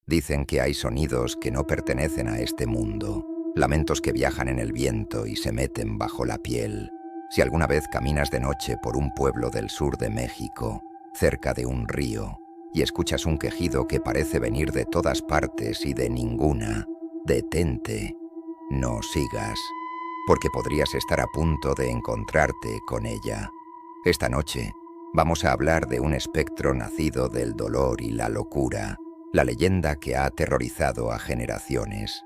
Dicen que hay sonidos que no pertenecen a este mundo, lamentos que viajan en el viento y se meten bajo la piel. Si alguna vez caminas de noche por un pueblo del sur de México, cerca de un río, y escuchas un quejido que parece venir de todas partes y de ninguna, detente, no sigas, porque podrías estar a punto de encontrarte con ella. Esta noche vamos a hablar de un espectro nacido del dolor y la locura, la leyenda que ha aterrorizado a generaciones.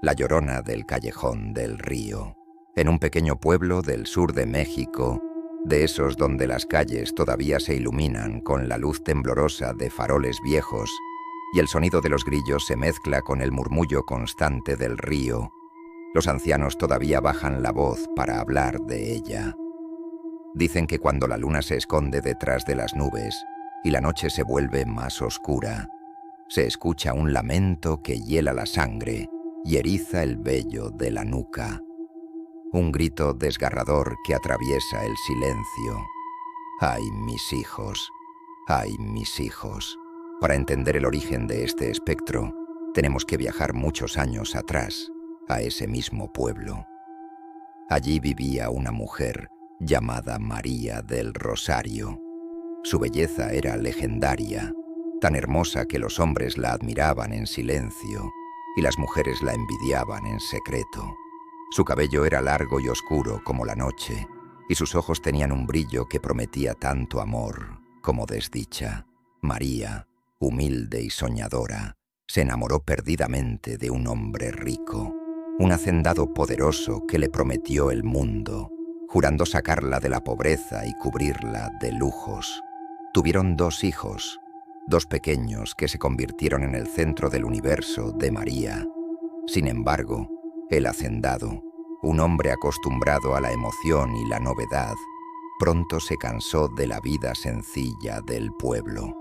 La Llorona del Callejón del Río. En un pequeño pueblo del sur de México, de esos donde las calles todavía se iluminan con la luz temblorosa de faroles viejos y el sonido de los grillos se mezcla con el murmullo constante del río, los ancianos todavía bajan la voz para hablar de ella. Dicen que cuando la luna se esconde detrás de las nubes y la noche se vuelve más oscura, se escucha un lamento que hiela la sangre y eriza el vello de la nuca. Un grito desgarrador que atraviesa el silencio. ¡Ay, mis hijos! ¡Ay, mis hijos! Para entender el origen de este espectro, tenemos que viajar muchos años atrás, a ese mismo pueblo. Allí vivía una mujer llamada María del Rosario. Su belleza era legendaria, tan hermosa que los hombres la admiraban en silencio y las mujeres la envidiaban en secreto. Su cabello era largo y oscuro como la noche, y sus ojos tenían un brillo que prometía tanto amor como desdicha. María, humilde y soñadora, se enamoró perdidamente de un hombre rico, un hacendado poderoso que le prometió el mundo, jurando sacarla de la pobreza y cubrirla de lujos. Tuvieron 2 hijos, 2 pequeños que se convirtieron en el centro del universo de María. Sin embargo, el hacendado, un hombre acostumbrado a la emoción y la novedad, pronto se cansó de la vida sencilla del pueblo.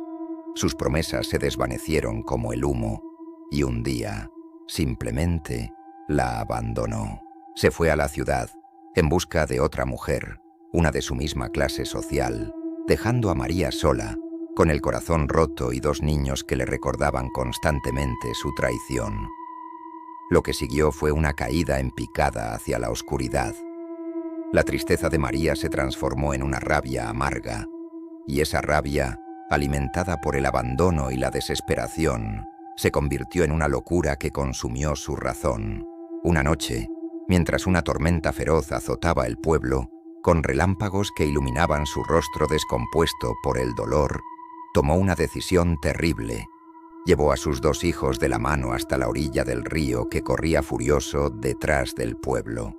Sus promesas se desvanecieron como el humo y un día, simplemente, la abandonó. Se fue a la ciudad en busca de otra mujer, una de su misma clase social, dejando a María sola, con el corazón roto y 2 niños que le recordaban constantemente su traición. Lo que siguió fue una caída en picada hacia la oscuridad. La tristeza de María se transformó en una rabia amarga, y esa rabia, alimentada por el abandono y la desesperación, se convirtió en una locura que consumió su razón. Una noche, mientras una tormenta feroz azotaba el pueblo, con relámpagos que iluminaban su rostro descompuesto por el dolor, tomó una decisión terrible. Llevó a sus 2 hijos de la mano hasta la orilla del río que corría furioso detrás del pueblo.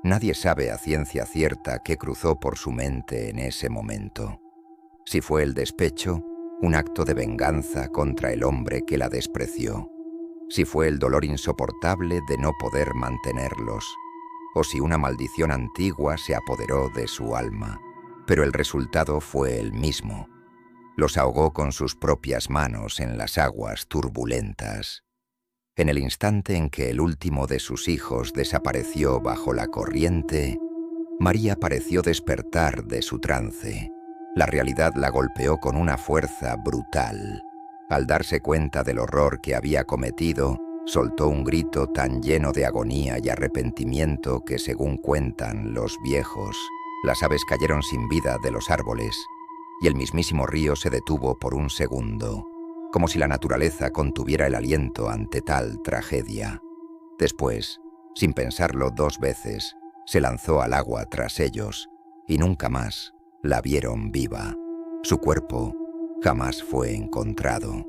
Nadie sabe a ciencia cierta qué cruzó por su mente en ese momento. Si fue el despecho, un acto de venganza contra el hombre que la despreció. Si fue el dolor insoportable de no poder mantenerlos, o si una maldición antigua se apoderó de su alma. Pero el resultado fue el mismo. Los ahogó con sus propias manos en las aguas turbulentas. En el instante en que el último de sus hijos desapareció bajo la corriente, María pareció despertar de su trance. La realidad la golpeó con una fuerza brutal. Al darse cuenta del horror que había cometido, soltó un grito tan lleno de agonía y arrepentimiento que, según cuentan los viejos, las aves cayeron sin vida de los árboles y el mismísimo río se detuvo por un segundo, como si la naturaleza contuviera el aliento ante tal tragedia. Después, sin pensarlo 2 veces, se lanzó al agua tras ellos y nunca más la vieron viva. Su cuerpo jamás fue encontrado.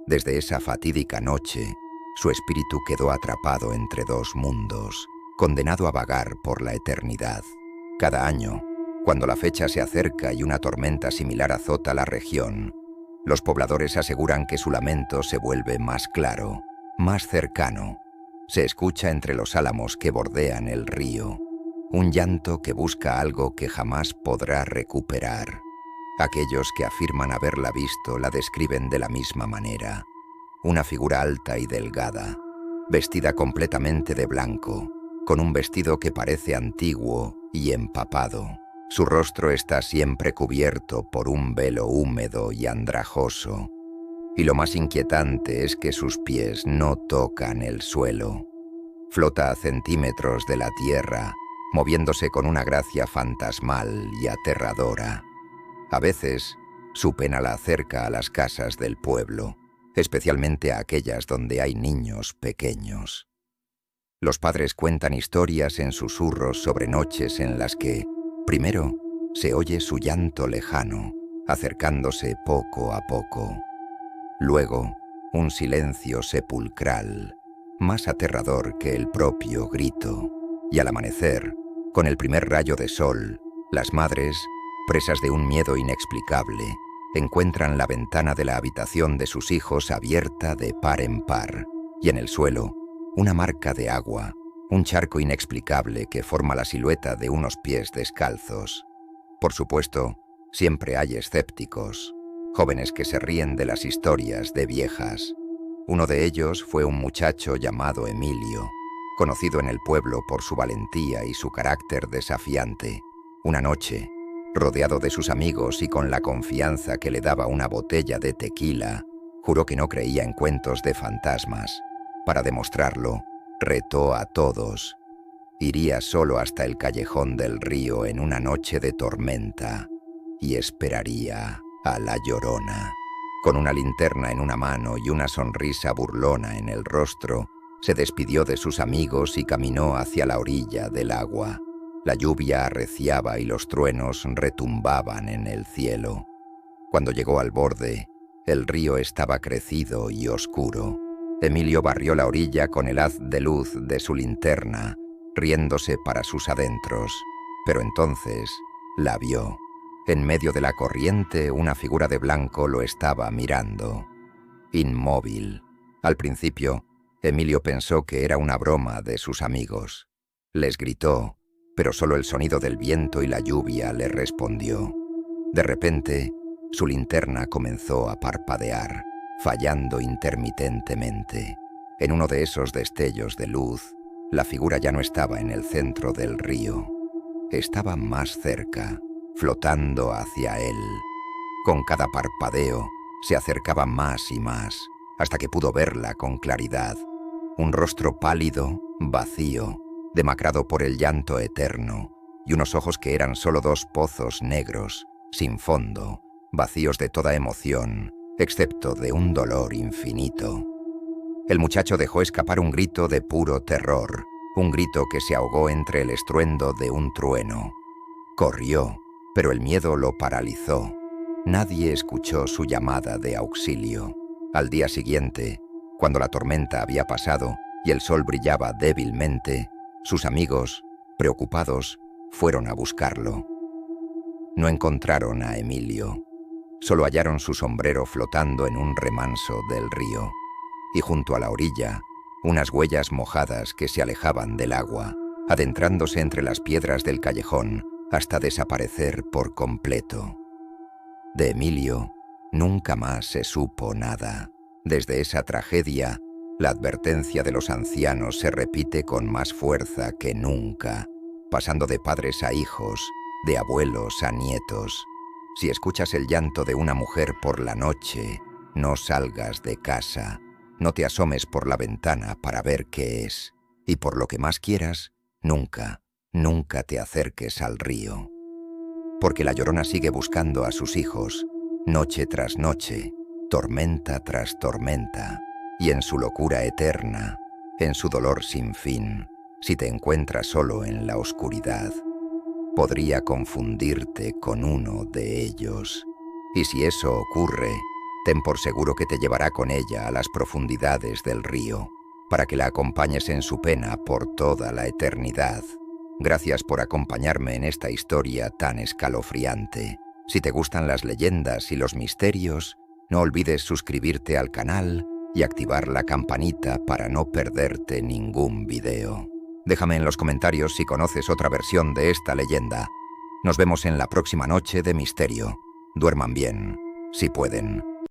Desde esa fatídica noche, su espíritu quedó atrapado entre 2 mundos, condenado a vagar por la eternidad. Cada año, cuando la fecha se acerca y una tormenta similar azota la región, los pobladores aseguran que su lamento se vuelve más claro, más cercano. Se escucha entre los álamos que bordean el río, un llanto que busca algo que jamás podrá recuperar. Aquellos que afirman haberla visto la describen de la misma manera. Una figura alta y delgada, vestida completamente de blanco, con un vestido que parece antiguo y empapado. Su rostro está siempre cubierto por un velo húmedo y andrajoso, Y lo más inquietante es que sus pies no tocan el suelo. Flota a centímetros de la tierra, moviéndose con una gracia fantasmal y aterradora. A veces, su pena la acerca a las casas del pueblo, especialmente a aquellas donde hay niños pequeños. Los padres cuentan historias en susurros sobre noches en las que, primero, se oye su llanto lejano, acercándose poco a poco. Luego, un silencio sepulcral, más aterrador que el propio grito. Y al amanecer, con el primer rayo de sol, las madres, presas de un miedo inexplicable, encuentran la ventana de la habitación de sus hijos abierta de par en par, y en el suelo, una marca de agua, un charco inexplicable que forma la silueta de unos pies descalzos. Por supuesto, siempre hay escépticos, jóvenes que se ríen de las historias de viejas. Uno de ellos fue un muchacho llamado Emilio, conocido en el pueblo por su valentía y su carácter desafiante. Una noche, rodeado de sus amigos y con la confianza que le daba una botella de tequila, juró que no creía en cuentos de fantasmas. Para demostrarlo, retó a todos. Iría solo hasta el callejón del río en una noche de tormenta y esperaría a la Llorona. Con una linterna en una mano y una sonrisa burlona en el rostro, se despidió de sus amigos y caminó hacia la orilla del agua. La lluvia arreciaba y los truenos retumbaban en el cielo. Cuando llegó al borde, el río estaba crecido y oscuro. Emilio barrió la orilla con el haz de luz de su linterna, riéndose para sus adentros. Pero entonces la vio. En medio de la corriente, una figura de blanco lo estaba mirando. Inmóvil. Al principio, Emilio pensó que era una broma de sus amigos. Les gritó, pero solo el sonido del viento y la lluvia le respondió. De repente, su linterna comenzó a parpadear, fallando intermitentemente. En uno de esos destellos de luz, la figura ya no estaba en el centro del río. Estaba más cerca, flotando hacia él. Con cada parpadeo, se acercaba más y más, hasta que pudo verla con claridad. Un rostro pálido, vacío, demacrado por el llanto eterno, y unos ojos que eran solo dos pozos negros, sin fondo, vacíos de toda emoción, excepto de un dolor infinito. El muchacho dejó escapar un grito de puro terror, un grito que se ahogó entre el estruendo de un trueno. Corrió, pero el miedo lo paralizó. Nadie escuchó su llamada de auxilio. Al día siguiente, cuando la tormenta había pasado y el sol brillaba débilmente, sus amigos, preocupados, fueron a buscarlo. No encontraron a Emilio. Solo hallaron su sombrero flotando en un remanso del río, y junto a la orilla, unas huellas mojadas que se alejaban del agua, adentrándose entre las piedras del callejón hasta desaparecer por completo. De Emilio nunca más se supo nada. Desde esa tragedia, la advertencia de los ancianos se repite con más fuerza que nunca, pasando de padres a hijos, de abuelos a nietos. Si escuchas el llanto de una mujer por la noche, no salgas de casa, no te asomes por la ventana para ver qué es, y por lo que más quieras, nunca, nunca te acerques al río. Porque la Llorona sigue buscando a sus hijos, noche tras noche, tormenta tras tormenta, y en su locura eterna, en su dolor sin fin, si te encuentras solo en la oscuridad, podría confundirte con uno de ellos. Y si eso ocurre, ten por seguro que te llevará con ella a las profundidades del río, para que la acompañes en su pena por toda la eternidad. Gracias por acompañarme en esta historia tan escalofriante. Si te gustan las leyendas y los misterios, no olvides suscribirte al canal y activar la campanita para no perderte ningún video. Déjame en los comentarios si conoces otra versión de esta leyenda. Nos vemos en la próxima noche de misterio. Duerman bien, si pueden.